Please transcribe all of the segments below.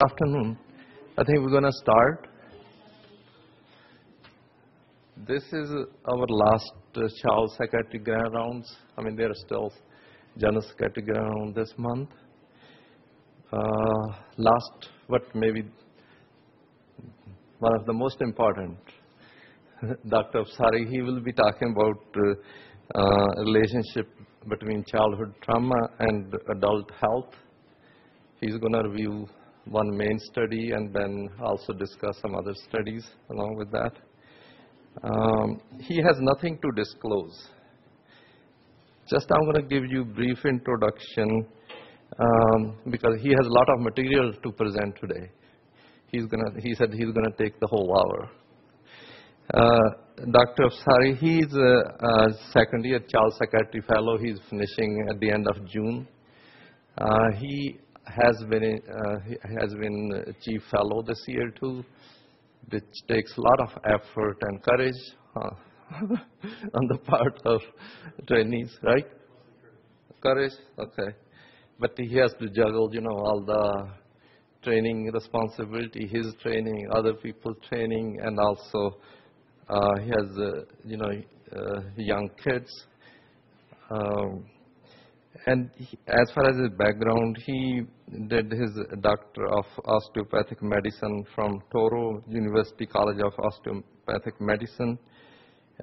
Afternoon. I think we're going to start. This is our last child psychiatric grand rounds. I mean, there are still general psychiatric grand rounds this month. Maybe one of the most important, Dr. Afsari, he will be talking about relationship between childhood trauma and adult health. He's going to review one main study and then also discuss some other studies along with that. He has nothing to disclose. Just I'm going to give you a brief introduction because he has a lot of material to present today. He said he's going to take the whole hour. Dr. Afsari, he's a second-year child psychiatry fellow. He's finishing at the end of June. He has been a chief fellow this year too, which takes a lot of effort and courage on the part of trainees, right? Courage, okay. But he has to juggle, all the training responsibility, his training, other people's training, and also he has, young kids. And as far as his background, he did his Doctor of Osteopathic Medicine from Toro University College of Osteopathic Medicine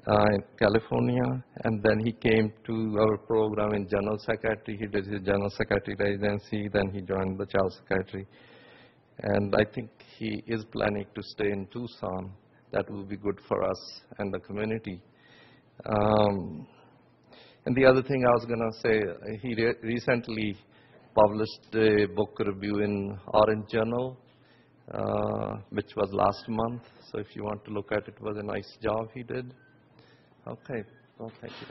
in California. And then he came to our program in general psychiatry. He did his general psychiatry residency. Then he joined the child psychiatry. And I think he is planning to stay in Tucson. That will be good for us and the community. And the other thing I was going to say, he recently published a book review in Orange Journal, which was last month. So if you want to look at it, it was a nice job he did. Okay, well, thank you.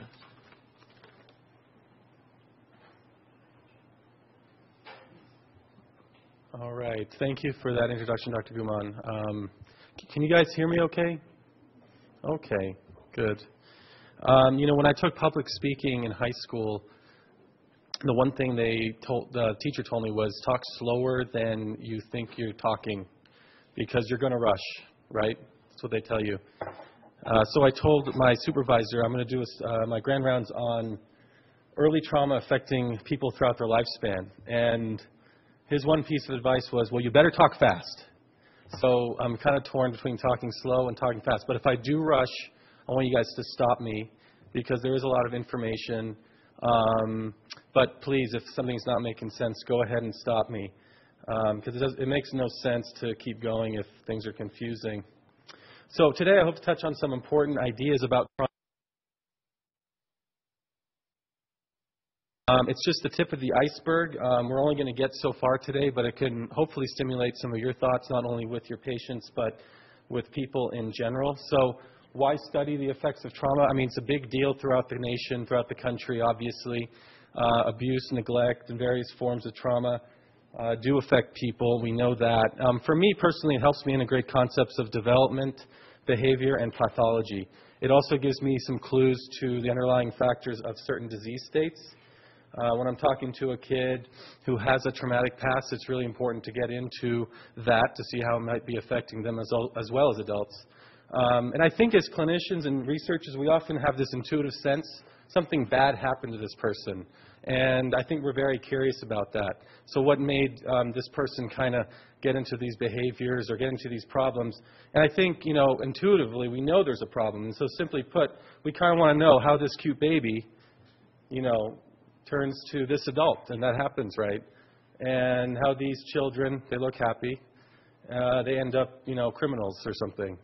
All right, thank you for that introduction, Dr. Guman. Can you guys hear me okay? Okay, good. When I took public speaking in high school, the one thing the teacher told me was talk slower than you think you're talking because you're going to rush, right? That's what they tell you. So I told my supervisor I'm going to do my grand rounds on early trauma affecting people throughout their lifespan. And his one piece of advice was, well, you better talk fast. So I'm kind of torn between talking slow and talking fast. But if I do rush, I want you guys to stop me because there is a lot of information. But please, if something's not making sense, go ahead and stop me because it makes no sense to keep going if things are confusing. So today I hope to touch on some important ideas about trauma. It's just the tip of the iceberg. We're only going to get so far today, but it can hopefully stimulate some of your thoughts, not only with your patients, but with people in general. So why study the effects of trauma? I mean, it's a big deal throughout the nation, throughout the country, obviously. Abuse, neglect, and various forms of trauma do affect people. We know that. For me personally, it helps me integrate concepts of development, behavior, and pathology. It also gives me some clues to the underlying factors of certain disease states. When I'm talking to a kid who has a traumatic past, it's really important to get into that to see how it might be affecting them as well as adults. And I think as clinicians and researchers, we often have this intuitive sense something bad happened to this person. And I think we're very curious about that. So what made this person kind of get into these behaviors or get into these problems? And I think, intuitively, we know there's a problem. And so simply put, we kind of want to know how this cute baby, turns to this adult. And that happens, right? And how these children, they look happy. They end up, criminals or something.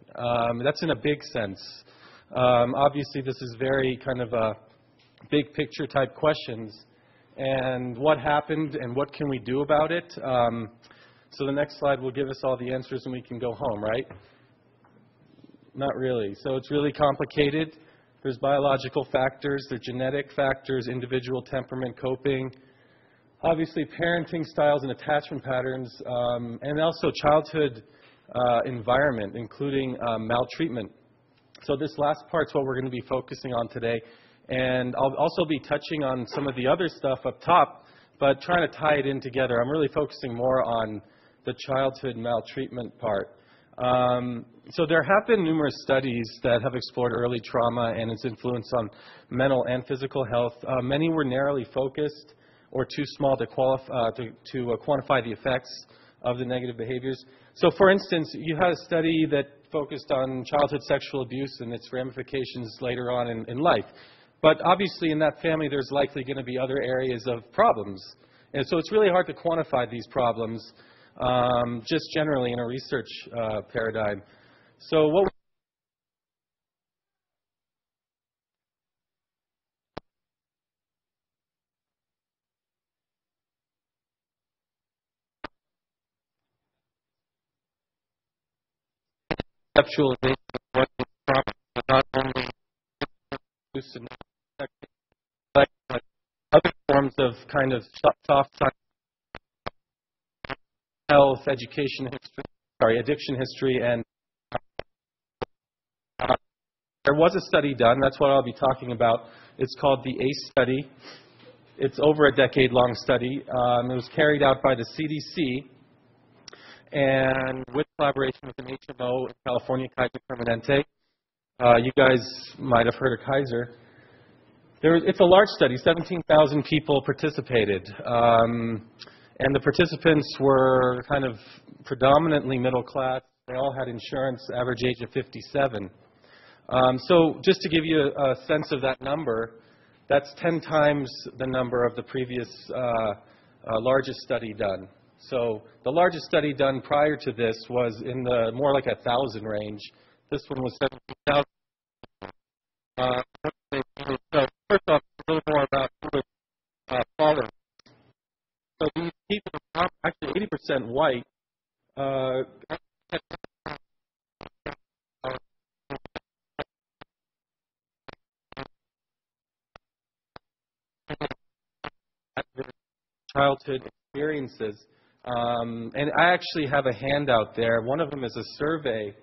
That's in a big sense. Obviously, this is very kind of a big picture type questions. And what happened and what can we do about it? So the next slide will give us all the answers and we can go home, right? Not really. So it's really complicated. There's biological factors, there's genetic factors, individual temperament, coping, obviously parenting styles and attachment patterns, and also childhood environment, including maltreatment. So this last part's what we're going to be focusing on today. And I'll also be touching on some of the other stuff up top, but trying to tie it in together. I'm really focusing more on the childhood maltreatment part. So there have been numerous studies that have explored early trauma and its influence on mental and physical health. Many were narrowly focused or too small to quantify the effects of the negative behaviors. So for instance, you had a study that focused on childhood sexual abuse and its ramifications later on in life. But obviously in that family there's likely going to be other areas of problems. And so it's really hard to quantify these problems just generally in a research paradigm. So what conceptualization of what is trauma, not only abuse and but other forms of kind of soft science, health, education history, addiction history, and there was a study done. That's what I'll be talking about. It's called the ACE study. It's over a decade-long study. It was carried out by the CDC and with collaboration with an HMO in California, Kaiser Permanente. You guys might have heard of Kaiser. It's a large study. 17,000 people participated. And the participants were kind of predominantly middle class. They all had insurance, average age of 57. So just to give you a sense of that number, that's 10 times the number of the previous largest study done. So the largest study done prior to this was in the more like 1,000 range. This one was 17,000. So first off, a little more about who was following. So these people are actually 80% white. Childhood experiences. And I actually have a handout there. One of them is a survey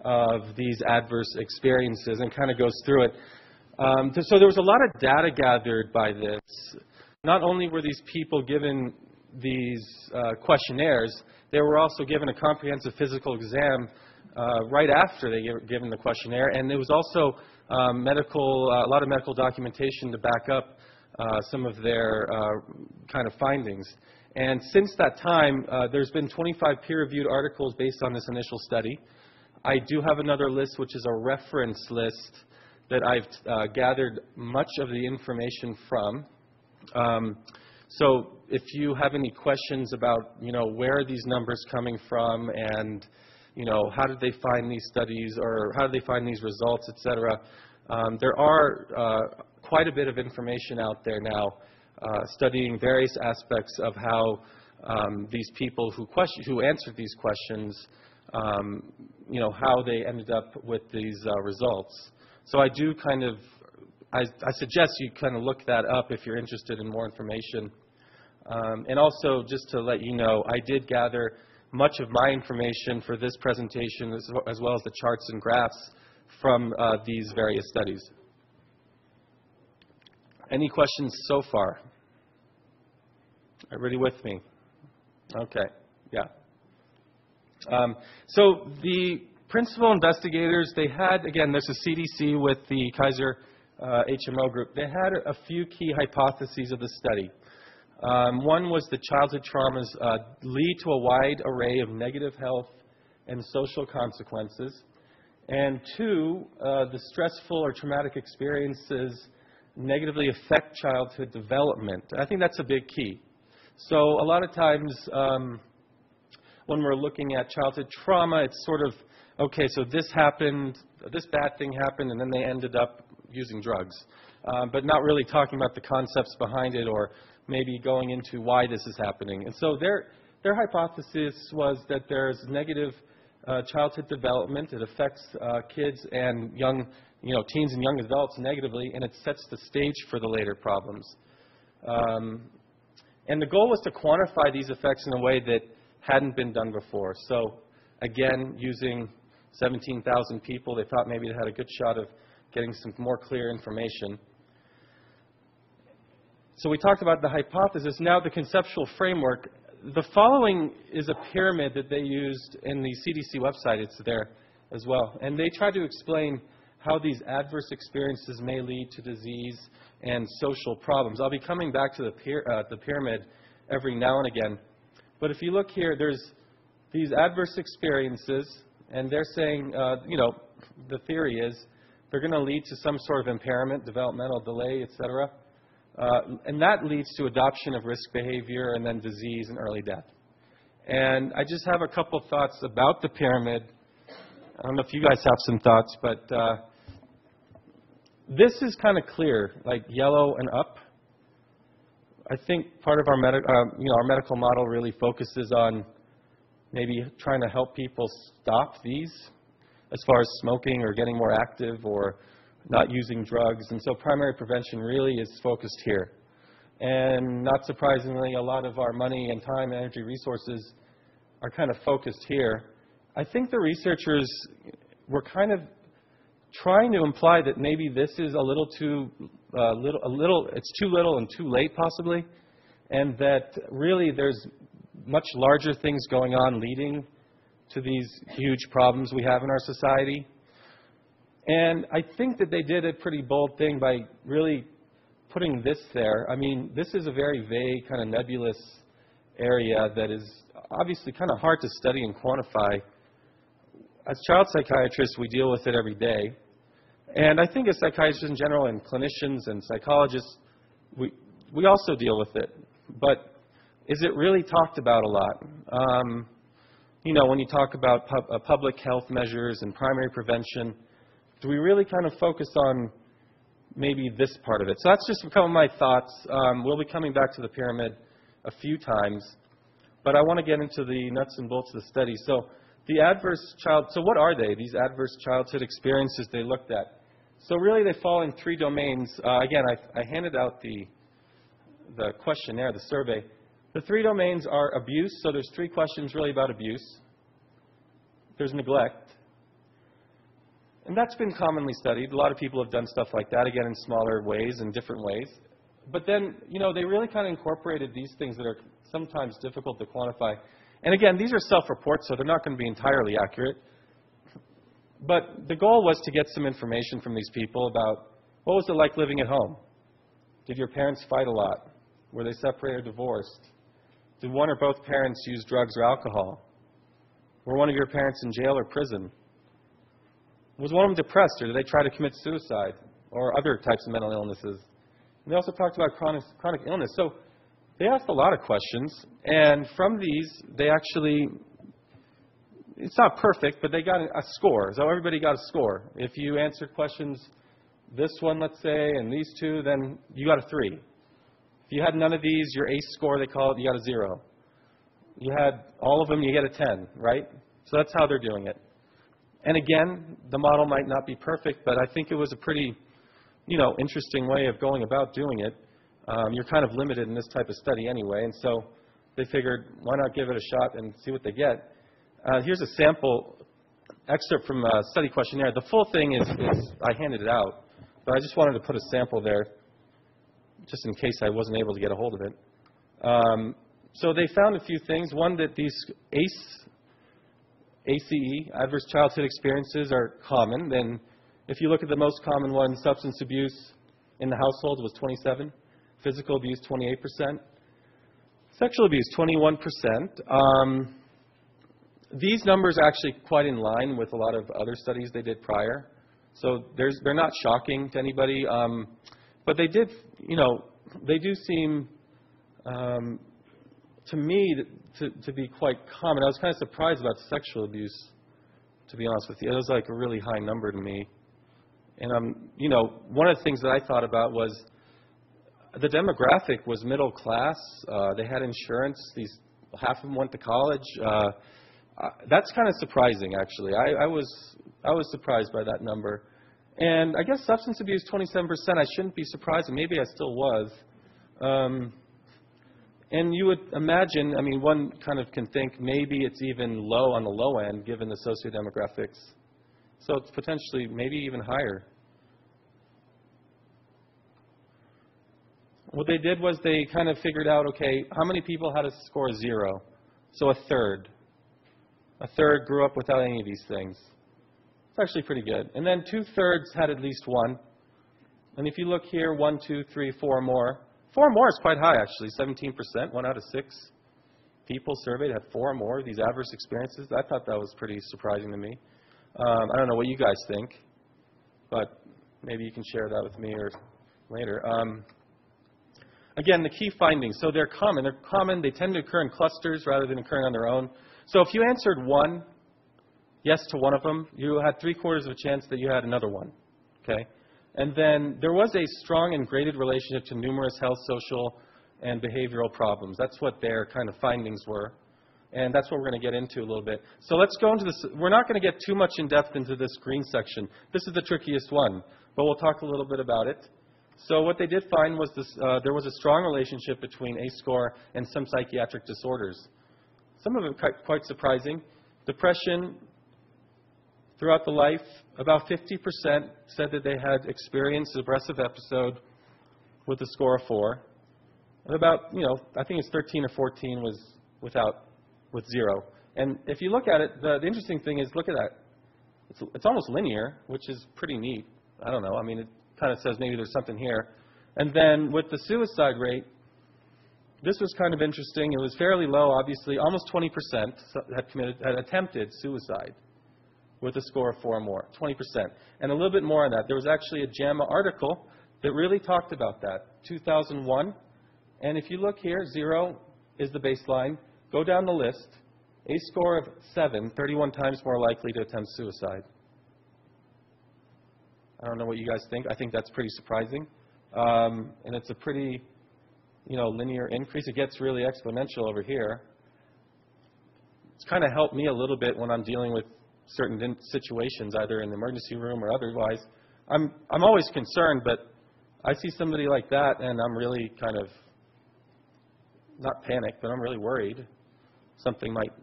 of these adverse experiences and kind of goes through it. So there was a lot of data gathered by this. Not only were these people given these questionnaires, they were also given a comprehensive physical exam right after they were given the questionnaire, and there was also a lot of medical documentation to back up some of their kind of findings. And since that time, there's been 25 peer-reviewed articles based on this initial study. I do have another list, which is a reference list that I've gathered much of the information from. So if you have any questions about, where are these numbers coming from and, how did they find these studies or how did they find these results, et cetera, there are quite a bit of information out there now studying various aspects of how these people who answered these questions, how they ended up with these results. So I do I suggest you kind of look that up if you're interested in more information. And also, just to let you know, I did gather much of my information for this presentation as well as the charts and graphs from these various studies. Any questions so far? Everybody with me? Okay, yeah. So the principal investigators, they had, again, there's a CDC with the Kaiser HMO group. They had a few key hypotheses of the study. One was that childhood traumas lead to a wide array of negative health and social consequences. And two, the stressful or traumatic experiences negatively affect childhood development. I think that's a big key. So a lot of times when we're looking at childhood trauma, it's sort of, okay, so this happened, this bad thing happened, and then they ended up using drugs. But not really talking about the concepts behind it or maybe going into why this is happening. And so their hypothesis was that there's negative childhood development. It affects kids and young, teens and young adults negatively, and it sets the stage for the later problems. And the goal was to quantify these effects in a way that hadn't been done before. So again, using 17,000 people, they thought maybe they had a good shot of getting some more clear information. So we talked about the hypothesis. Now the conceptual framework, the following is a pyramid that they used in the CDC website. It's there as well. And they tried to explain how these adverse experiences may lead to disease and social problems. I'll be coming back to the pyramid every now and again. But if you look here, there's these adverse experiences, and they're saying, the theory is they're going to lead to some sort of impairment, developmental delay, etc. And that leads to adoption of risk behavior and then disease and early death. And I just have a couple thoughts about the pyramid. I don't know if you guys have some thoughts, but this is kind of clear, like yellow and up. I think part of our medical model really focuses on maybe trying to help people stop these as far as smoking or getting more active or not using drugs. And so primary prevention really is focused here. And not surprisingly, a lot of our money and time, energy, resources are kind of focused here. I think the researchers were kind of trying to imply that maybe this is a little too it's too little and too late possibly, and that really there's much larger things going on leading to these huge problems we have in our society. And I think that they did a pretty bold thing by really putting this there. I mean, this is a very vague, kind of nebulous area that is obviously kind of hard to study and quantify. As child psychiatrists, we deal with it every day. And I think as psychiatrists in general and clinicians and psychologists, we also deal with it. But is it really talked about a lot? When you talk about public health measures and primary prevention, do we really kind of focus on maybe this part of it? So that's just a couple of my thoughts. We'll be coming back to the pyramid a few times. But I want to get into the nuts and bolts of the study. So what are they, these adverse childhood experiences they looked at? So really they fall in three domains. Again, I handed out the questionnaire, the survey. The three domains are abuse. So there's three questions really about abuse. There's neglect. And that's been commonly studied. A lot of people have done stuff like that, again, in smaller ways and different ways. But then, they really kind of incorporated these things that are sometimes difficult to quantify. And again, these are self-reports, so they're not going to be entirely accurate. But the goal was to get some information from these people about what was it like living at home? Did your parents fight a lot? Were they separated or divorced? Did one or both parents use drugs or alcohol? Were one of your parents in jail or prison? Was one of them depressed, or did they try to commit suicide or other types of mental illnesses? And they also talked about chronic illness. So they asked a lot of questions, and from these, they actually, it's not perfect, but they got a score. So everybody got a score. If you answered questions, this one, let's say, and these two, then you got a 3. If you had none of these, your ACE score, they call it, you got a 0. You had all of them, you get a 10, right? So that's how they're doing it. And again, the model might not be perfect, but I think it was a pretty, interesting way of going about doing it. You're kind of limited in this type of study anyway, and so they figured, why not give it a shot and see what they get? Here's a sample excerpt from a study questionnaire. The full thing is I handed it out, but I just wanted to put a sample there just in case I wasn't able to get a hold of it. So they found a few things. One, that these ACE, adverse childhood experiences, are common. Then if you look at the most common ones, substance abuse in the household was 27%, physical abuse 28%, sexual abuse 21%. These numbers are actually quite in line with a lot of other studies they did prior. So they're not shocking to anybody. But they did, they do seem to me to be quite common. I was kind of surprised about sexual abuse, to be honest with you. It was like a really high number to me. And, one of the things that I thought about was the demographic was middle class. They had insurance. Half of them went to college. That's kind of surprising, actually. I was surprised by that number. And I guess substance abuse, 27%, I shouldn't be surprised, and maybe I still was. And you would imagine, one kind of can think maybe it's even low on the low end, given the sociodemographics. So it's potentially maybe even higher. What they did was they kind of figured out, okay, how many people had a score of 0? So a third. A third grew up without any of these things. It's actually pretty good. And then 2/3 had at least one. And if you look here, 1, 2, 3, 4 more. 4 more is quite high, actually. 17%, 1 out of 6 people surveyed had 4 or more of these adverse experiences. I thought that was pretty surprising to me. I don't know what you guys think, but maybe you can share that with me or later. Again, the key findings. So they're common. They're common. They tend to occur in clusters rather than occurring on their own. So if you answered 1, yes to one of them, you had 3/4 of a chance that you had another one. Okay? And then there was a strong and graded relationship to numerous health, social, and behavioral problems. That's what their kind of findings were. And that's what we're going to get into a little bit. So let's go into this. We're not going to get too much in depth into this green section. This is the trickiest one, but we'll talk a little bit about it. So what they did find was this, there was a strong relationship between ACE score and some psychiatric disorders. Some of it quite surprising. Depression throughout the life, about 50% said that they had experienced a depressive episode with a score of 4. And about, I think it's 13 or 14 was with 0. And if you look at it, the interesting thing is, look at that. It's almost linear, which is pretty neat. I don't know. I mean, it kind of says maybe there's something here. And then with the suicide rate, this was kind of interesting. It was fairly low, obviously. Almost 20% had attempted suicide with a score of 4 or more, 20%. And a little bit more on that. There was actually a JAMA article that really talked about that, 2001. And if you look here, 0 is the baseline. Go down the list. A score of 7, 31 times more likely to attempt suicide. I don't know what you guys think. I think that's pretty surprising. And it's a pretty, linear increase. It gets really exponential over here. It's kind of helped me a little bit when I'm dealing with certain situations, either in the emergency room or otherwise. I'm always concerned, but I see somebody like that, and I'm really kind of, not panicked, but I'm really worried. Something might,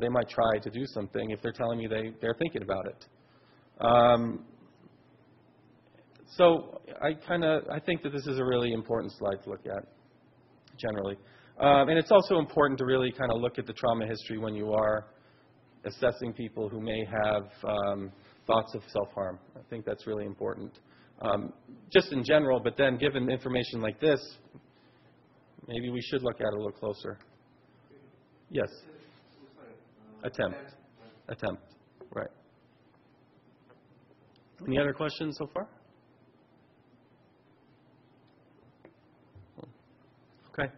they might try to do something if they're telling me they're thinking about it. So I think that this is a really important slide to look at, generally. And it's also important to really kind of look at the trauma history when you are assessing people who may have thoughts of self-harm. I think that's really important. Just in general, but then given information like this, maybe we should look at it a little closer. Yes. Attempt. Right. Any other questions so far? Okay.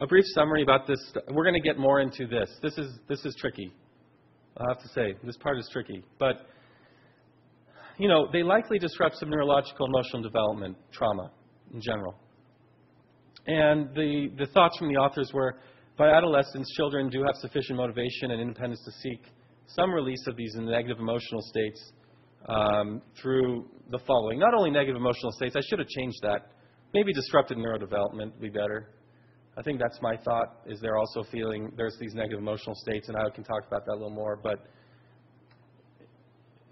A brief summary about this. We're going to get more into this. This is tricky. I have to say, this part is tricky. But, they likely disrupt some neurological emotional development, trauma in general. And the thoughts from the authors were, by adolescence, children do have sufficient motivation and independence to seek some release of these negative emotional states through the following. Not only negative emotional states, I should have changed that. Maybe disrupted neurodevelopment would be better. I think that's my thought, is they're also feeling there's these negative emotional states, and I can talk about that a little more. But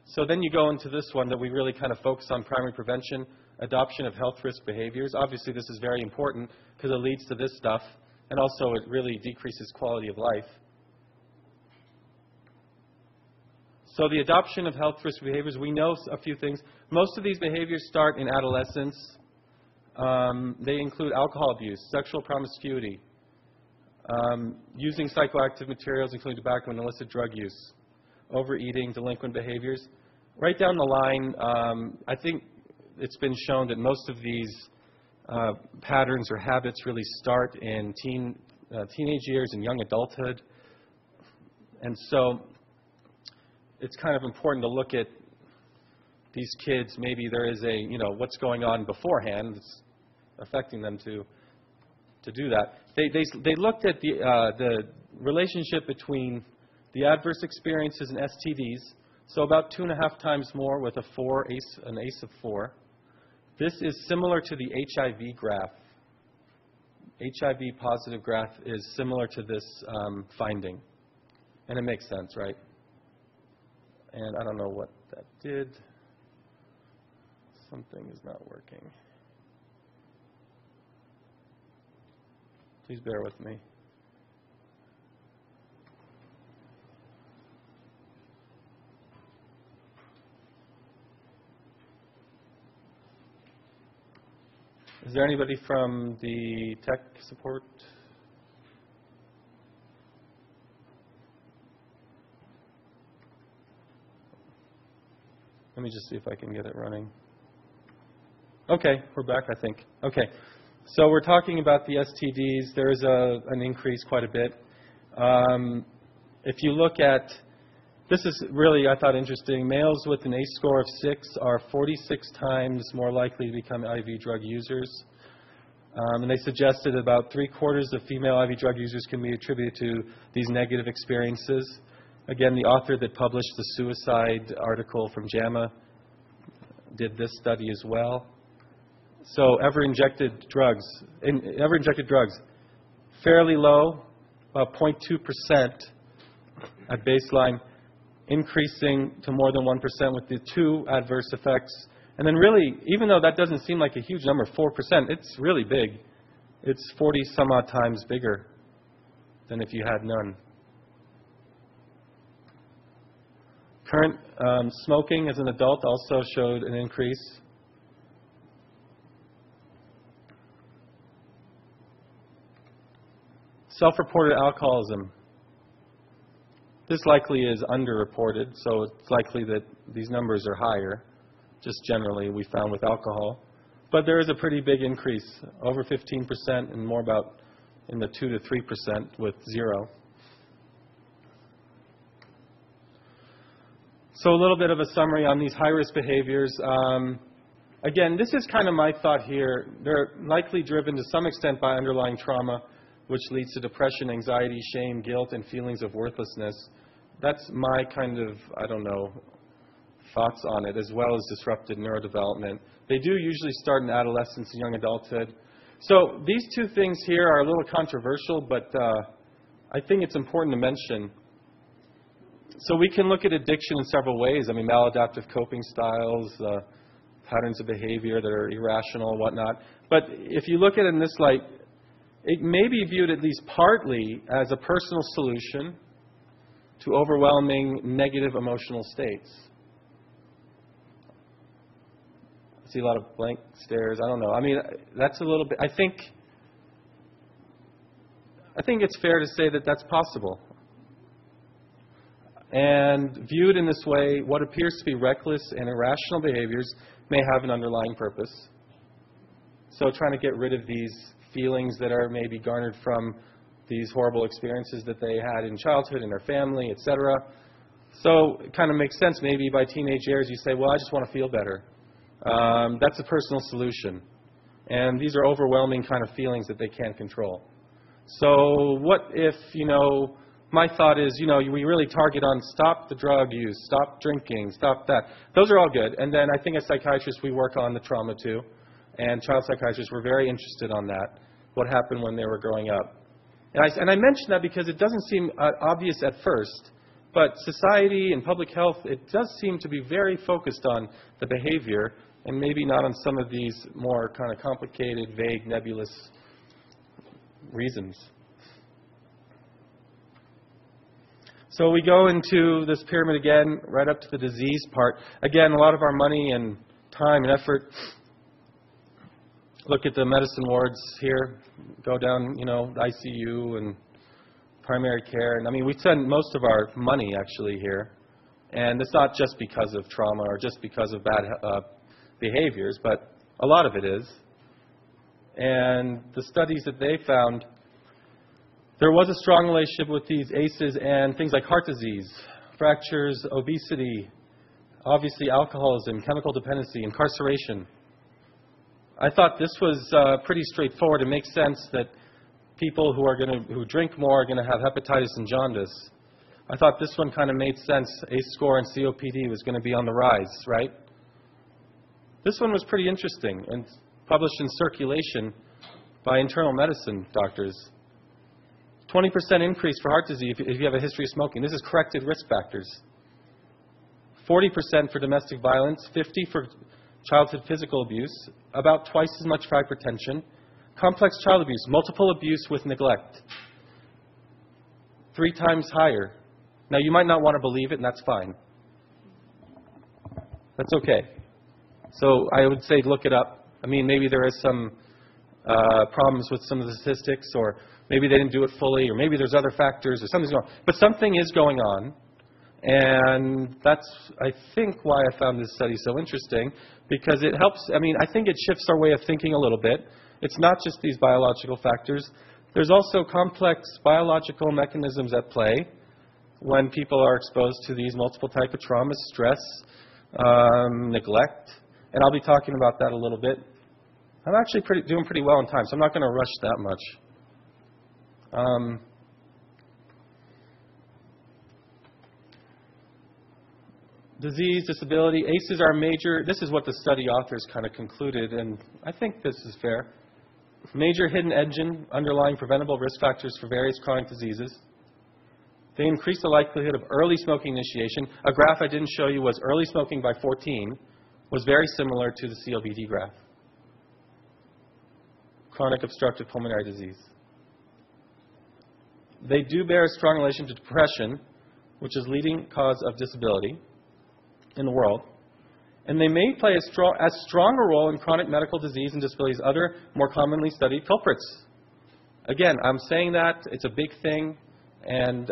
so then you go into this one that we really kind of focus on: primary prevention, adoption of health risk behaviors. Obviously, this is very important because it leads to this stuff, and also it really decreases quality of life. So the adoption of health risk behaviors, we know a few things. Most of these behaviors start in adolescence. They include alcohol abuse, sexual promiscuity, using psychoactive materials, including tobacco and illicit drug use, overeating, delinquent behaviors. Right down the line, I think it's been shown that most of these patterns or habits really start in teenage years and young adulthood. And so it's kind of important to look at these kids. Maybe there is what's going on beforehand that's affecting them to do that. They looked at the relationship between the adverse experiences and STDs. So about 2.5 times more with an ACE of 4. This is similar to the HIV graph. HIV positive graph is similar to this finding. And it makes sense, right? And I don't know what that did. Something is not working. Please bear with me. Is there anybody from the tech support? Let me just see if I can get it running. Okay, we're back, I think. Okay, so we're talking about the STDs. There is an increase quite a bit. If you look at, this is really, I thought, interesting. Males with an ACE score of 6 are 46 times more likely to become IV drug users. And they suggested about 3/4 of female IV drug users can be attributed to these negative experiences. Again, the author that published the suicide article from JAMA did this study as well. So ever-injected drugs, fairly low, about 0.2% at baseline, increasing to more than 1% with the 2 adverse effects. And then really, even though that doesn't seem like a huge number, 4%, it's really big. It's 40 some odd times bigger than if you had none. Current smoking as an adult also showed an increase. Self-reported alcoholism. This likely is underreported, so it's likely that these numbers are higher, just generally we found with alcohol. But there is a pretty big increase, over 15% and more about in the 2 to 3% with 0. So a little bit of a summary on these high-risk behaviors. Again, this is kind of my thought here. They're likely driven to some extent by underlying trauma, which leads to depression, anxiety, shame, guilt, and feelings of worthlessness. That's my kind of, I don't know, thoughts on it, as well as disrupted neurodevelopment. They do usually start in adolescence and young adulthood. So these two things here are a little controversial, but I think it's important to mention. So we can look at addiction in several ways. I mean, maladaptive coping styles, patterns of behavior that are irrational, whatnot. But if you look at it in this light, it may be viewed at least partly as a personal solution to overwhelming negative emotional states. I see a lot of blank stares. I don't know. I mean, that's a little bit, I think it's fair to say that that's possible. And viewed in this way, what appears to be reckless and irrational behaviors may have an underlying purpose. So trying to get rid of these feelings that are maybe garnered from these horrible experiences that they had in childhood, in their family, etc. So it kind of makes sense. Maybe by teenage years you say, well, I just want to feel better. That's a personal solution. And these are overwhelming kind of feelings that they can't control. So what if, my thought is, we really target on stop the drug use, stop drinking, stop that. Those are all good. And then I think as psychiatrists we work on the trauma too. And child psychiatrists were very interested on that, what happened when they were growing up. And I mention that because it doesn't seem obvious at first, but society and public health, it does seem to be very focused on the behavior and maybe not on some of these more kind of complicated, vague, nebulous reasons. So we go into this pyramid again, right up to the disease part. Again, a lot of our money and time and effort. Look at the medicine wards here. Go down, the ICU and primary care. And I mean, we spend most of our money actually here. And it's not just because of trauma or just because of bad behaviors, but a lot of it is. And the studies that they found, there was a strong relationship with these ACEs and things like heart disease, fractures, obesity, obviously alcoholism, chemical dependency, incarceration. I thought this was pretty straightforward. It makes sense that people who drink more are going to have hepatitis and jaundice. I thought this one kind of made sense. ACE score and COPD was going to be on the rise, right? This one was pretty interesting and published in Circulation by internal medicine doctors. 20% increase for heart disease if you have a history of smoking. This is corrected risk factors. 40% for domestic violence, 50% for childhood physical abuse, about twice as much for hypertension, Complex child abuse, multiple abuse with neglect, 3 times higher. Now, you might not want to believe it, and that's fine. That's okay. So I would say look it up. I mean, maybe there is some problems with some of the statistics, or maybe they didn't do it fully, or maybe there's other factors, or something's going on. But something is going on, and that's, I think, why I found this study so interesting, because it helps, I mean, I think it shifts our way of thinking a little bit. It's not just these biological factors. There's also complex biological mechanisms at play when people are exposed to these multiple type of traumas, stress, neglect, and I'll be talking about that a little bit. I'm actually doing pretty well on time, so I'm not going to rush that much. Disease, disability, ACEs are major. This is what the study authors kind of concluded, and I think this is fair. Major hidden engine underlying preventable risk factors for various chronic diseases. They increase the likelihood of early smoking initiation. A graph I didn't show you was early smoking by 14 was very similar to the COPD graph. Chronic obstructive pulmonary disease. They do bear a strong relation to depression, which is leading cause of disability in the world. And they may play as strong a role in chronic medical disease and disability as other more commonly studied culprits. Again, I'm saying that. It's a big thing. And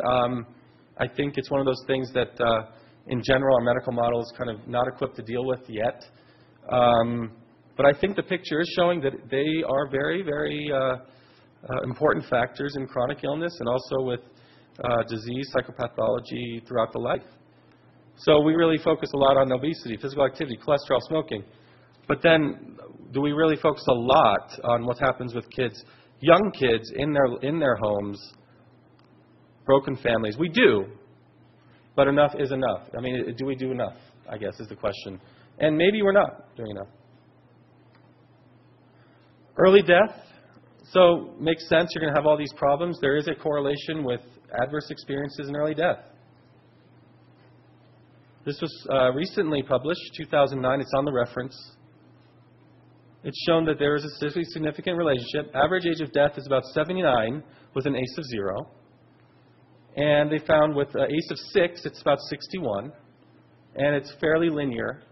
I think it's one of those things that, in general, our medical model is kind of not equipped to deal with yet. But I think the picture is showing that they are very, very important factors in chronic illness and also with disease, psychopathology throughout the life. So we really focus a lot on obesity, physical activity, cholesterol, smoking. But then do we really focus a lot on what happens with kids, young kids in their homes, broken families? We do, but enough is enough. I mean, do we do enough, I guess, is the question. And maybe we're not doing enough. Early death. So makes sense, you're going to have all these problems. There is a correlation with adverse experiences and early death. This was recently published, 2009. It's on the reference. It's shown that there is a statistically significant relationship. Average age of death is about 79 with an ACE of 0. And they found with ACE of 6, it's about 61. And it's fairly linear.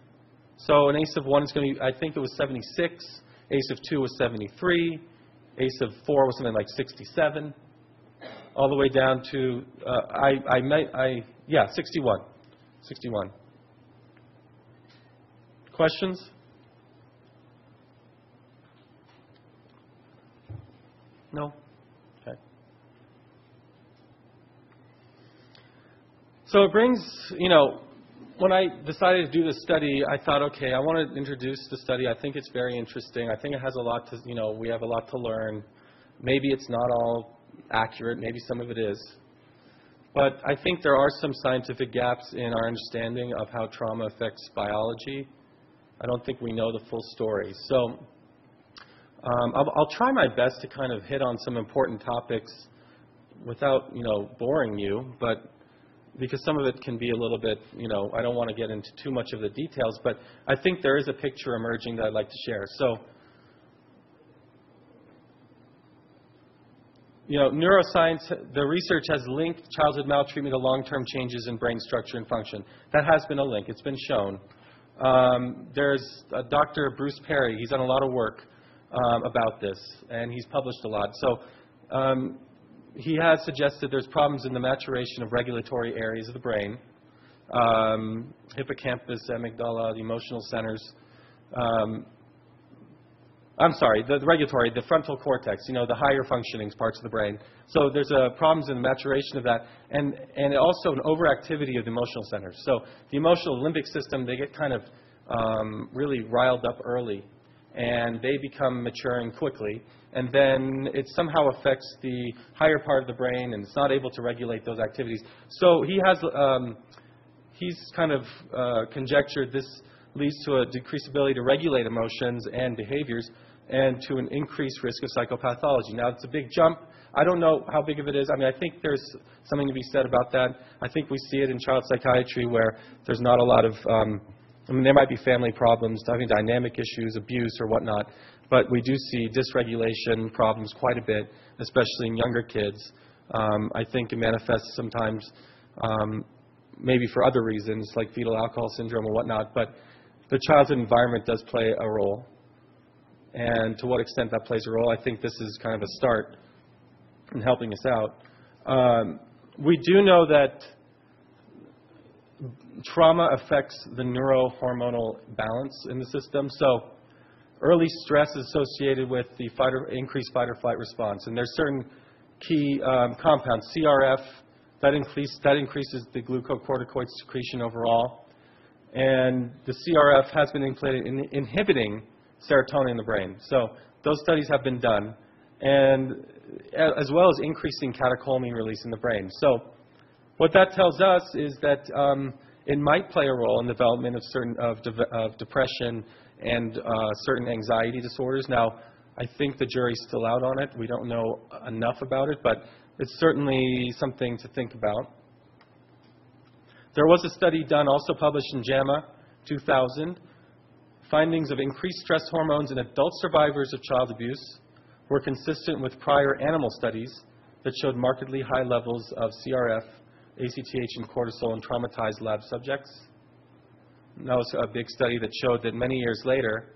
So an ACE of 1 is going to be, I think it was 76. ACE of 2 was 73. ACE of 4 was something like 67. All the way down to, 61. 61. Questions? No? Okay. So it brings, when I decided to do this study, I thought, okay, I want to introduce the study. I think it's very interesting. I think it has a lot to, we have a lot to learn. Maybe it's not all accurate. Maybe some of it is. But I think there are some scientific gaps in our understanding of how trauma affects biology. I don't think we know the full story. So I'll try my best to kind of hit on some important topics without, boring you, but because some of it can be a little bit, I don't want to get into too much of the details, but I think there is a picture emerging that I'd like to share. So, neuroscience, the research has linked childhood maltreatment to long-term changes in brain structure and function. That has been a link. It's been shown. There's Dr. Bruce Perry. He's done a lot of work about this, and he's published a lot. So he has suggested there's problems in the maturation of regulatory areas of the brain, hippocampus, amygdala, the emotional centers. The frontal cortex, the higher functioning parts of the brain. So there's problems in the maturation of that, and also an overactivity of the emotional centers. So the emotional limbic system, they get kind of really riled up early, and they become maturing quickly, and then it somehow affects the higher part of the brain, and it's not able to regulate those activities. So he's kind of conjectured this leads to a decreased ability to regulate emotions and behaviors and to an increased risk of psychopathology. Now, it's a big jump. I don't know how big of it is. I mean, I think there's something to be said about that. I think we see it in child psychiatry where there's not a lot of, there might be family problems, having dynamic issues, abuse or whatnot, But we do see dysregulation problems quite a bit, especially in younger kids. I think it manifests sometimes maybe for other reasons, like fetal alcohol syndrome or whatnot, but the childhood environment does play a role. And to what extent that plays a role, I think this is kind of a start in helping us out. We do know that trauma affects the neurohormonal balance in the system. So early stress is associated with the increased fight-or-flight response. And there's certain key compounds, CRF, that increases the glucocorticoid secretion overall. And the CRF has been implicated in inhibiting serotonin in the brain. So those studies have been done, and as well as increasing catecholamine release in the brain. So what that tells us is that it might play a role in the development of depression and certain anxiety disorders. Now, I think the jury's still out on it. We don't know enough about it, but it's certainly something to think about. There was a study done, also published in JAMA 2000. Findings of increased stress hormones in adult survivors of child abuse were consistent with prior animal studies that showed markedly high levels of CRF, ACTH, and cortisol in traumatized lab subjects. And that was a big study that showed that many years later,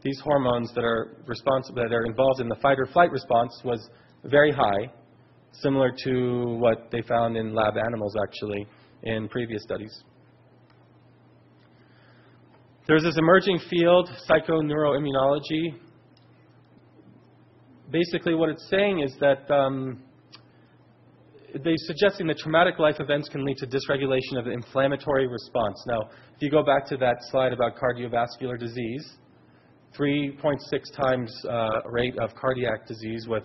these hormones that are involved in the fight or flight response was very high, similar to what they found in lab animals actually in previous studies. There's this emerging field, psychoneuroimmunology. Basically what it's saying is that they're suggesting that traumatic life events can lead to dysregulation of the inflammatory response. Now, if you go back to that slide about cardiovascular disease, 3.6 times rate of cardiac disease with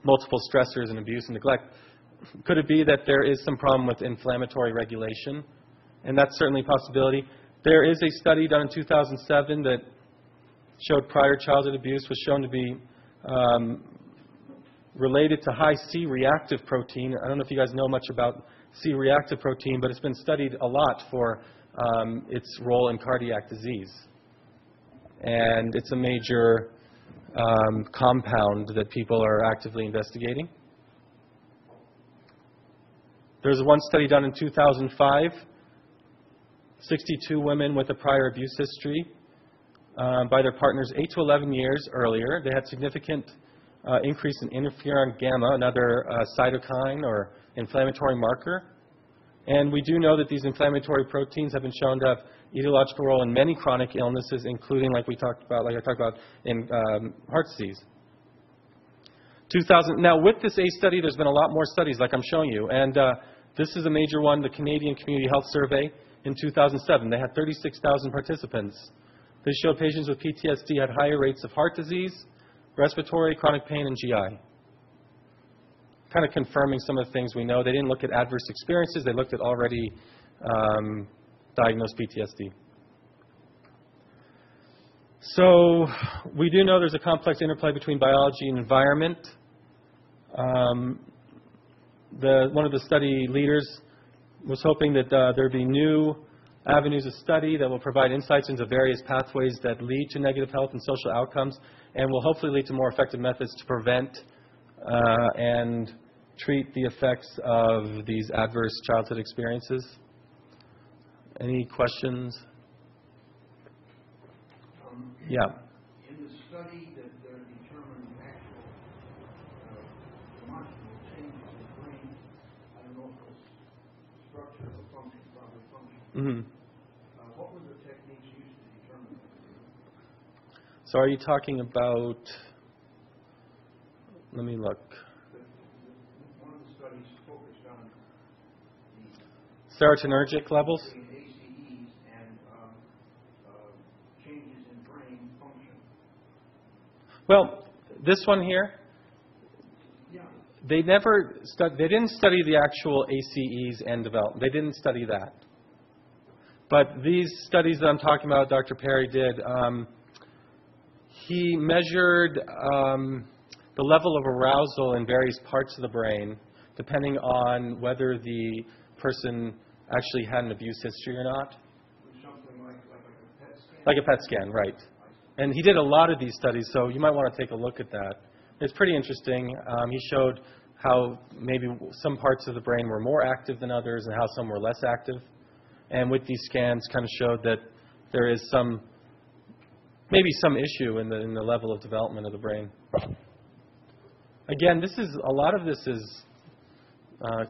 multiple stressors and abuse and neglect. Could it be that there is some problem with inflammatory regulation? And that's certainly a possibility. There is a study done in 2007 that showed prior childhood abuse was shown to be related to high C-reactive protein. I don't know if you guys know much about C-reactive protein, but it's been studied a lot for its role in cardiac disease. And it's a major compound that people are actively investigating. There's one study done in 2005, 62 women with a prior abuse history by their partners 8 to 11 years earlier. They had significant increase in interferon gamma, another cytokine or inflammatory marker. And we do know that these inflammatory proteins have been shown to have etiological role in many chronic illnesses, including, like I talked about, in heart disease. Now, with this ACE study, there's been a lot more studies, like I'm showing you. And this is a major one, the Canadian Community Health Survey in 2007. They had 36,000 participants. They showed patients with PTSD had higher rates of heart disease, respiratory, chronic pain, and GI. Kind of confirming some of the things we know. They didn't look at adverse experiences. They looked at already diagnosed PTSD. So we do know there's a complex interplay between biology and environment. One of the study leaders was hoping that there would be new avenues of study that will provide insights into various pathways that lead to negative health and social outcomes, and will hopefully lead to more effective methods to prevent and treat the effects of these adverse childhood experiences. Any questions? Yeah. In the study that determined actual demonstrable changes in the brain, I don't know if it was structure or function, probably function. Mm-hmm. What were the techniques used to determine that? So are you talking about, let me look. One of the studies focused on the Serotonergic levels? ACEs and changes in brain function. Well, this one here, Yeah. they didn't study the actual ACEs and development. They didn't study that. But these studies that I'm talking about, Dr. Perry did, he measured the level of arousal in various parts of the brain, depending on whether the person actually had an abuse history or not. Something like a PET scan. Like a PET scan, right. And he did a lot of these studies, so you might want to take a look at that. It's pretty interesting. He showed how maybe some parts of the brain were more active than others and how some were less active. And with these scans kind of showed that there is maybe some issue in the level of development of the brain. Again, a lot of this is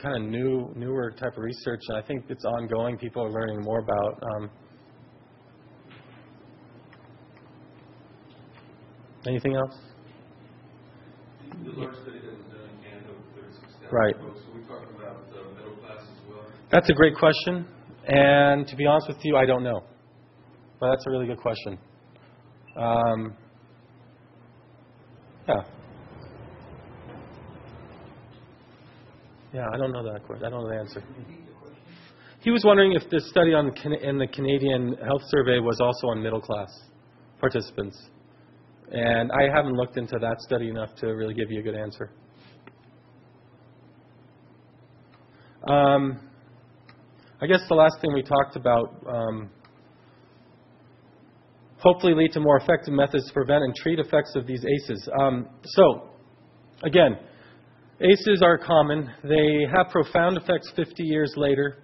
kind of newer type of research, and I think it's ongoing. People are learning more about. Anything else? The large study that was done in Canada with 36,000 Right. folks, so we're talking about the middle class as well. That's a great question, and to be honest with you, I don't know. But that's a really good question. Yeah, I don't know that question. I don't know the answer. He was wondering if the study in the Canadian Health Survey was also on middle class participants. And I haven't looked into that study enough to really give you a good answer. I guess the last thing we talked about, hopefully lead to more effective methods to prevent and treat effects of these ACEs. So, again, ACEs are common. They have profound effects 50 years later.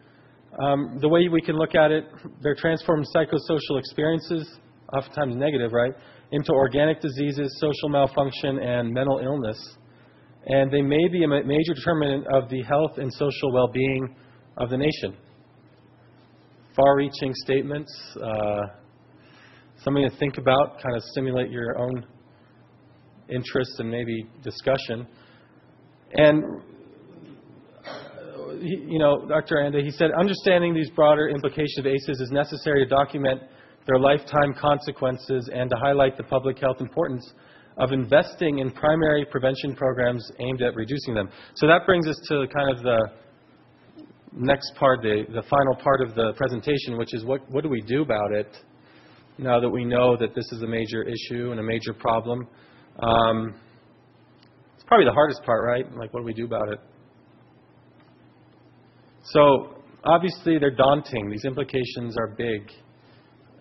The way we can look at it, they're transformed psychosocial experiences, oftentimes negative, right, into organic diseases, social malfunction, and mental illness. And they may be a major determinant of the health and social well-being of the nation. Far-reaching statements, something to think about, kind of stimulate your own interest and maybe discussion. And, Dr. Anda, he said, understanding these broader implications of ACEs is necessary to document their lifetime consequences and to highlight the public health importance of investing in primary prevention programs aimed at reducing them. So that brings us to kind of the next part, the final part of the presentation, which is what do we do about it now that we know that this is a major issue and a major problem. It's probably the hardest part, right? Like, what do we do about it? So obviously they're daunting. These implications are big.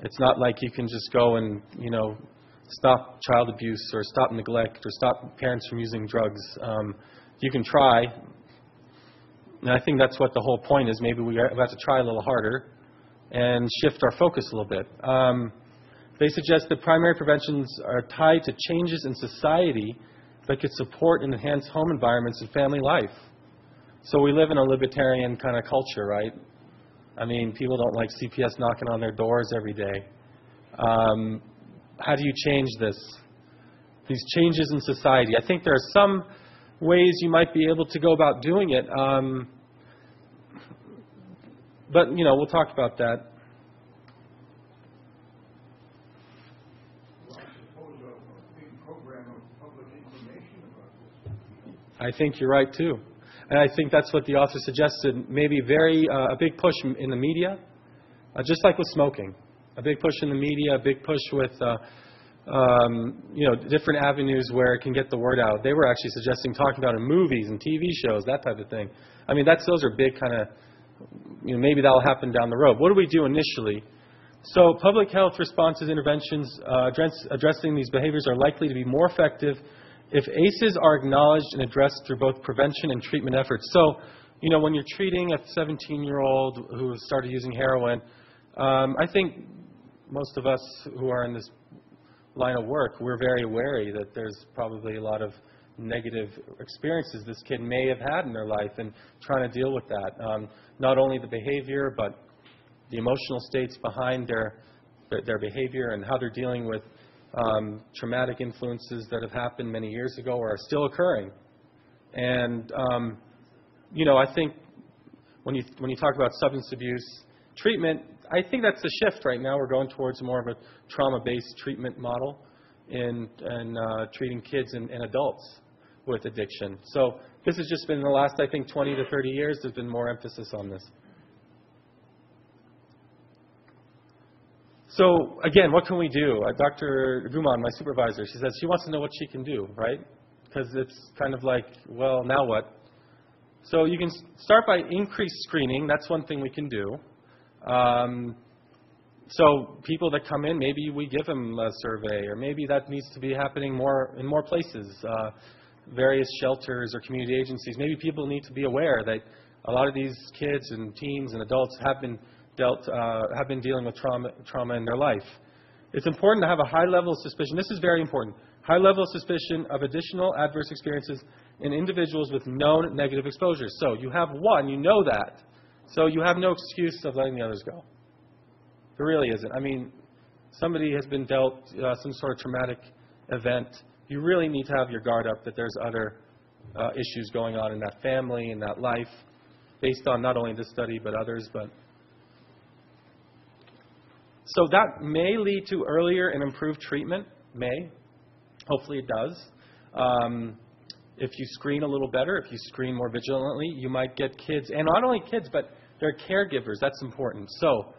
It's not like you can just go and, stop child abuse or stop neglect or stop parents from using drugs. You can try. And I think that's what the whole point is. Maybe we have to try a little harder and shift our focus a little bit. They suggest that primary preventions are tied to changes in society that could support and enhance home environments and family life. So we live in a libertarian kind of culture, right? I mean, people don't like CPS knocking on their doors every day. How do you change this? These changes in society. I think there are some ways you might be able to go about doing it. But, we'll talk about that. Well, I suppose a big program of public information about this. I think you're right, too. And I think that's what the author suggested, maybe a big push in the media, just like with smoking. A big push in the media, a big push with, different avenues where it can get the word out. They were actually suggesting talking about it in movies and TV shows, that type of thing. I mean, those are big kind of, maybe that'll happen down the road. What do we do initially? So public health responses, interventions addressing these behaviors are likely to be more effective if ACEs are acknowledged and addressed through both prevention and treatment efforts. So, when you're treating a 17-year-old who started using heroin, I think most of us who are in this line of work, we're very wary that there's probably a lot of negative experiences this kid may have had in their life and trying to deal with that. Not only the behavior, but the emotional states behind their behavior and how they're dealing with traumatic influences that have happened many years ago or are still occurring. And, I think when you talk about substance abuse treatment, I think that's the shift right now. We're going towards more of a trauma-based treatment model in treating kids and adults with addiction. So this has just been in the last, I think, 20 to 30 years, there's been more emphasis on this. So, again, what can we do? Dr. Guman, my supervisor, she says she wants to know what she can do, right? Because it's kind of like, well, now what? So you can start by increased screening. That's one thing we can do. So people that come in, maybe we give them a survey, or maybe that needs to be happening in more places, various shelters or community agencies. Maybe people need to be aware that a lot of these kids and teens and adults have been dealing with trauma in their life. It's important to have a high level of suspicion. This is very important. High level of suspicion of additional adverse experiences in individuals with known negative exposures. So you have one, you know that. So you have no excuse of letting the others go. There really isn't. I mean, somebody has been dealt some sort of traumatic event. You really need to have your guard up that there's other issues going on in that family, in that life, based on not only this study but others. So that may lead to earlier and improved treatment. May. Hopefully it does. If you screen a little better, if you screen more vigilantly, you might get kids, and not only kids, but their caregivers. That's important. So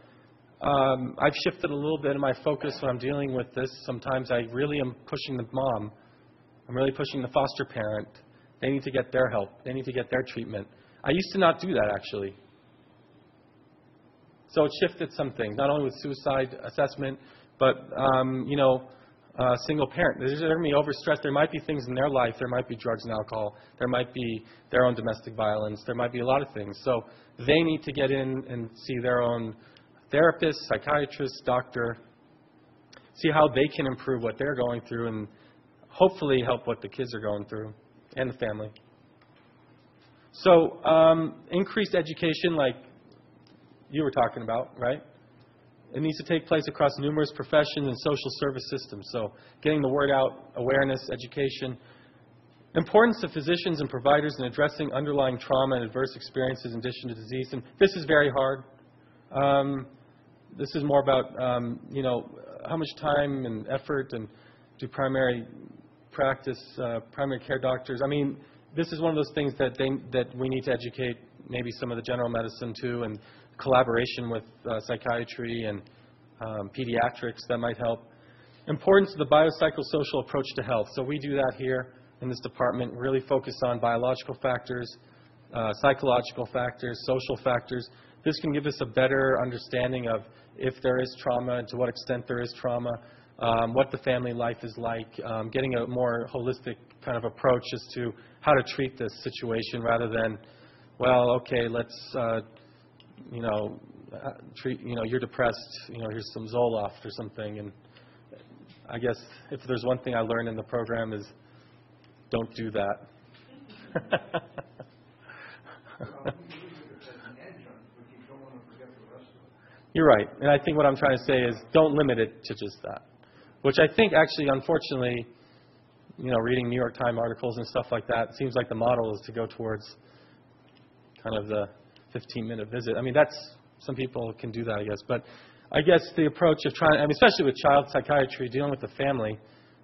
I've shifted a little bit of my focus when I'm dealing with this. Sometimes I really am pushing the mom. I'm really pushing the foster parent. They need to get their help. They need to get their treatment. I used to not do that, actually. So it shifted some things, not only with suicide assessment, but, single parent. They're going to be overstressed. There might be things in their life. There might be drugs and alcohol. There might be their own domestic violence. There might be a lot of things. So they need to get in and see their own therapist, psychiatrist, doctor, see how they can improve what they're going through and hopefully help what the kids are going through and the family. So increased education, like you were talking about, right? It needs to take place across numerous professions and social service systems. So getting the word out, awareness, education. Importance of physicians and providers in addressing underlying trauma and adverse experiences in addition to disease. And this is very hard. This is more about, how much time and effort and do primary practice, primary care doctors. I mean, this is one of those things that we need to educate maybe some of the general medicine too, and collaboration with psychiatry and pediatrics that might help. Importance of the biopsychosocial approach to health. So we do that here in this department, really focus on biological factors, psychological factors, social factors. This can give us a better understanding of if there is trauma and to what extent there is trauma, what the family life is like, getting a more holistic kind of approach as to how to treat this situation rather than, well, okay, let's, treat, you're depressed, here's some Zoloft or something. And I guess if there's one thing I learned in the program is don't do that. You're right. And I think what I'm trying to say is don't limit it to just that, which I think actually, unfortunately, reading New York Times articles and stuff like that, it seems like the model is to go towards kind of the 15-minute visit. I mean, some people can do that, I guess. But I guess the approach of especially with child psychiatry, dealing with the family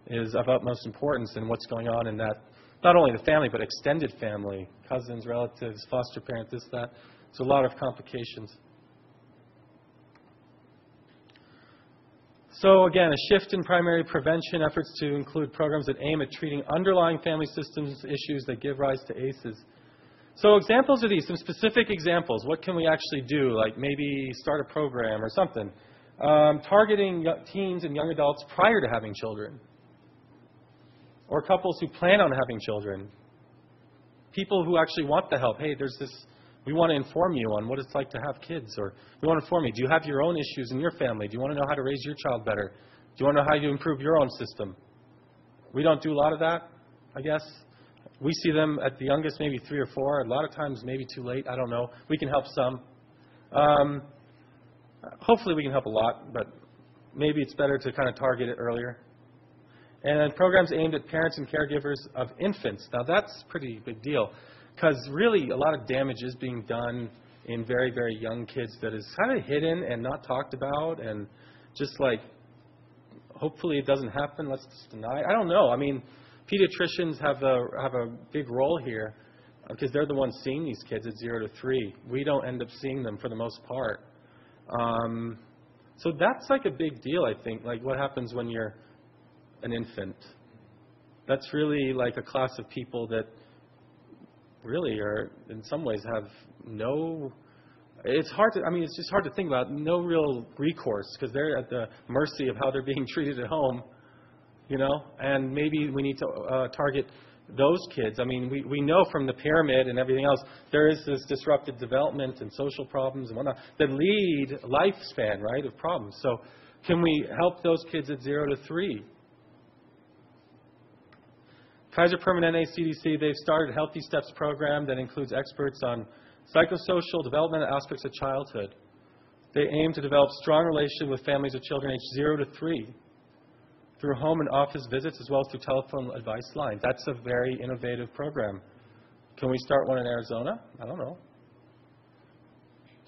is of utmost importance in what's going on in that, not only the family, but extended family, cousins, relatives, foster parents, this, that. There's a lot of complications. So again, a shift in primary prevention efforts to include programs that aim at treating underlying family systems issues that give rise to ACEs. So examples of these, some specific examples. What can we actually do? Like maybe start a program or something. Targeting teens and young adults prior to having children. Or couples who plan on having children. People who actually want the help. Hey, there's this, we want to inform you on what it's like to have kids. Or we want to inform you, do you have your own issues in your family? Do you want to know how to raise your child better? Do you want to know how you improve your own system? We don't do a lot of that, I guess. We see them at the youngest, maybe 3 or 4. A lot of times, maybe too late. I don't know. We can help some. Hopefully, we can help a lot, but maybe it's better to kind of target it earlier. And then programs aimed at parents and caregivers of infants. Now, that's a pretty big deal because really a lot of damage is being done in very, very young kids that is kind of hidden and not talked about and just like, hopefully it doesn't happen. Let's just deny it. I don't know. I mean, pediatricians have a big role here because they're the ones seeing these kids at 0 to 3. We don't end up seeing them for the most part. So that's like a big deal, I think, like what happens when you're an infant. That's really like a class of people that really are, in some ways, have no it's hard to, I mean, it's just hard to think about. No real recourse because they're at the mercy of how they're being treated at home, you know, and maybe we need to target those kids. I mean, we know from the pyramid and everything else, there is this disrupted development and social problems and whatnot that lead lifespan, right, of problems. So can we help those kids at 0 to 3? Kaiser Permanente CDC, they've started a Healthy Steps program that includes experts on psychosocial developmental aspects of childhood. They aim to develop strong relationships with families of children aged 0 to 3 through home and office visits as well as through telephone advice lines. That's a very innovative program. Can we start one in Arizona? I don't know.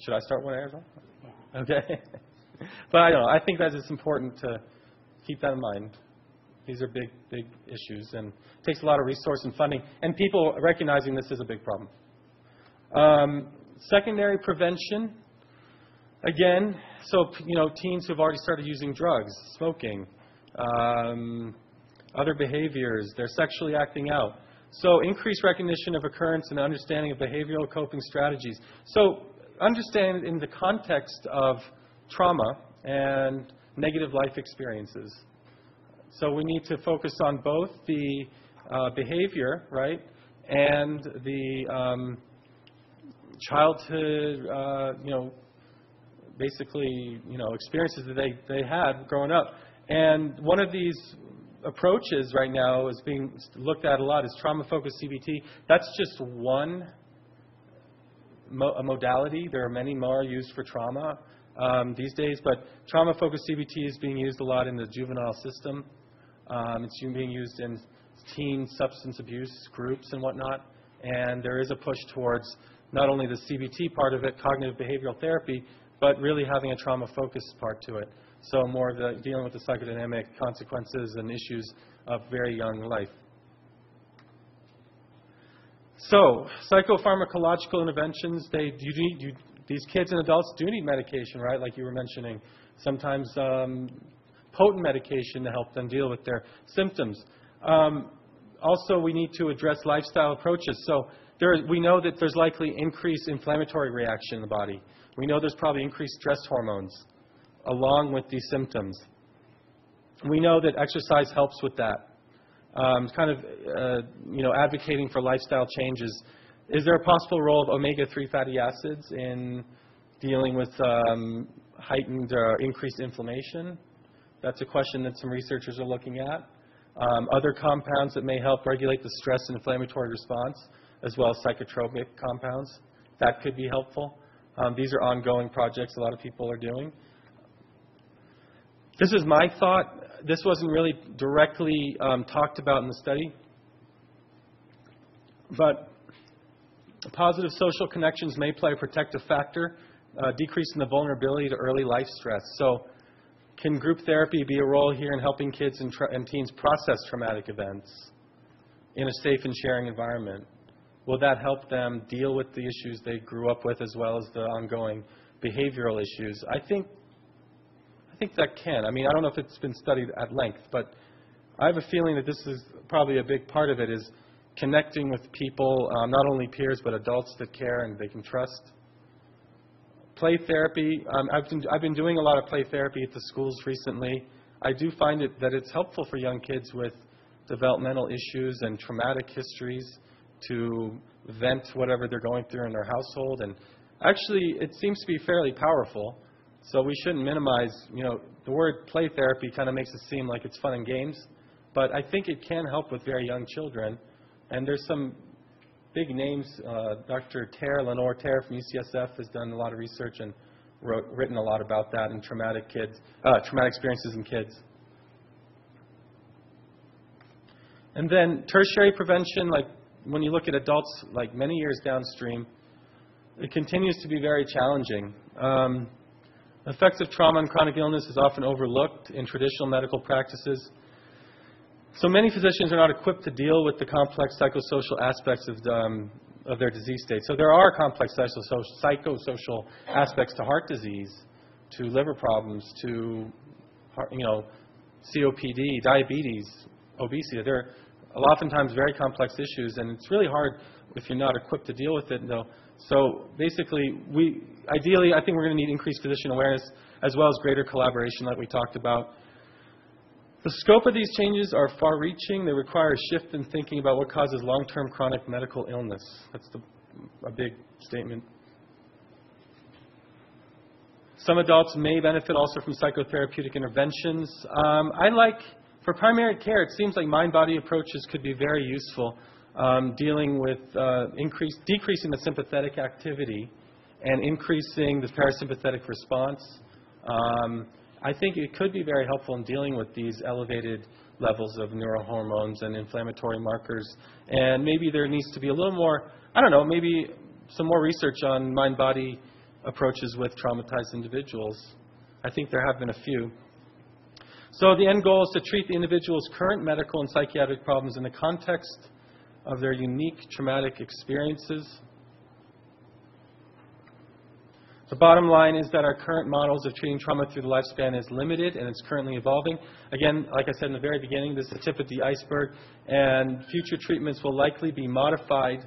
Should I start one in Arizona? Okay. But I don't know. I think that it's important to keep that in mind. These are big, big issues, and it takes a lot of resource and funding, and people recognizing this is a big problem. Secondary prevention, again, so, you know, teens who have already started using drugs, smoking, other behaviors, they're sexually acting out. So increased recognition of occurrence and understanding of behavioral coping strategies. So understand in the context of trauma and negative life experiences. So we need to focus on both the behavior, right, and the childhood, you know, basically, you know, experiences that they had growing up. And one of these approaches right now is being looked at a lot is trauma-focused CBT. That's just one modality. There are many more used for trauma these days, but trauma-focused CBT is being used a lot in the juvenile system. It's being used in teen substance abuse groups and whatnot. And there is a push towards not only the CBT part of it, cognitive behavioral therapy, but really having a trauma-focused part to it. So more of the dealing with the psychodynamic consequences and issues of very young life. So psychopharmacological interventions, these kids and adults do need medication, right, like you were mentioning. Sometimes potent medication to help them deal with their symptoms. Also, we need to address lifestyle approaches. So we know that there's likely increased inflammatory reaction in the body. We know there's probably increased stress hormones along with these symptoms. We know that exercise helps with that. You know, advocating for lifestyle changes. Is there a possible role of omega-3 fatty acids in dealing with heightened or increased inflammation? That's a question that some researchers are looking at. Other compounds that may help regulate the stress and inflammatory response, as well as psychotropic compounds. That could be helpful. These are ongoing projects a lot of people are doing. This is my thought. This wasn't really directly talked about in the study. But positive social connections may play a protective factor, decreasing the vulnerability to early life stress. So can group therapy be a role here in helping kids and teens process traumatic events in a safe and sharing environment? Will that help them deal with the issues they grew up with as well as the ongoing behavioral issues? I think that can. I mean, I don't know if it's been studied at length, but I have a feeling that this is probably a big part of it is connecting with people, not only peers, but adults that care and they can trust. Play therapy. I've been doing a lot of play therapy at the schools recently. I do find that it's helpful for young kids with developmental issues and traumatic histories to vent whatever they're going through in their household. And actually, it seems to be fairly powerful. So we shouldn't minimize, you know, the word play therapy kind of makes it seem like it's fun and games. But I think it can help with very young children. And there's some big names. Dr. Lenore Terr from UCSF has done a lot of research and written a lot about that in traumatic experiences in kids. And then tertiary prevention, like when you look at adults, like many years downstream, it continues to be very challenging. Effects of trauma and chronic illness is often overlooked in traditional medical practices. So many physicians are not equipped to deal with the complex psychosocial aspects of their disease state. So there are complex psychosocial aspects to heart disease, to liver problems, to, you know, COPD, diabetes, obesity. They're oftentimes very complex issues, and it's really hard if you're not equipped to deal with it, though. So basically, ideally, I think we're going to need increased physician awareness as well as greater collaboration like we talked about. The scope of these changes are far-reaching. They require a shift in thinking about what causes long-term chronic medical illness. That's a big statement. Some adults may benefit also from psychotherapeutic interventions. For primary care, it seems like mind-body approaches could be very useful, dealing with decreasing the sympathetic activity and increasing the parasympathetic response. I think it could be very helpful in dealing with these elevated levels of neurohormones and inflammatory markers. And maybe there needs to be a little more, maybe some more research on mind-body approaches with traumatized individuals. I think there have been a few. So the end goal is to treat the individual's current medical and psychiatric problems in the context of their unique traumatic experiences. The bottom line is that our current models of treating trauma through the lifespan is limited, and it's currently evolving. Again, like I said in the very beginning, this is the tip of the iceberg, and future treatments will likely be modified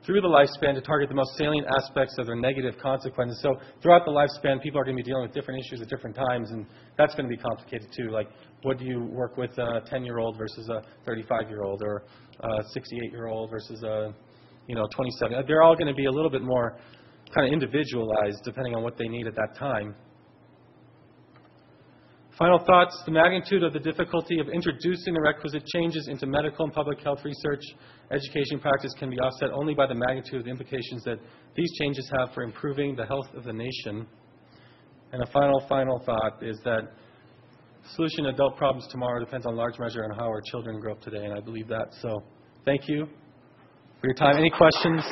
through the lifespan to target the most salient aspects of their negative consequences. So throughout the lifespan, people are going to be dealing with different issues at different times, and that's going to be complicated too. Like, what do you work with a 10-year-old versus a 35-year-old, or a 68-year-old versus a 27? They're all going to be a little bit more kind of individualized depending on what they need at that time. Final thoughts: the magnitude of the difficulty of introducing the requisite changes into medical and public health research, education practice can be offset only by the magnitude of the implications that these changes have for improving the health of the nation. And a final thought is that the solution to adult problems tomorrow depends on large measure on how our children grow up today, and I believe that. So thank you for your time. Any questions?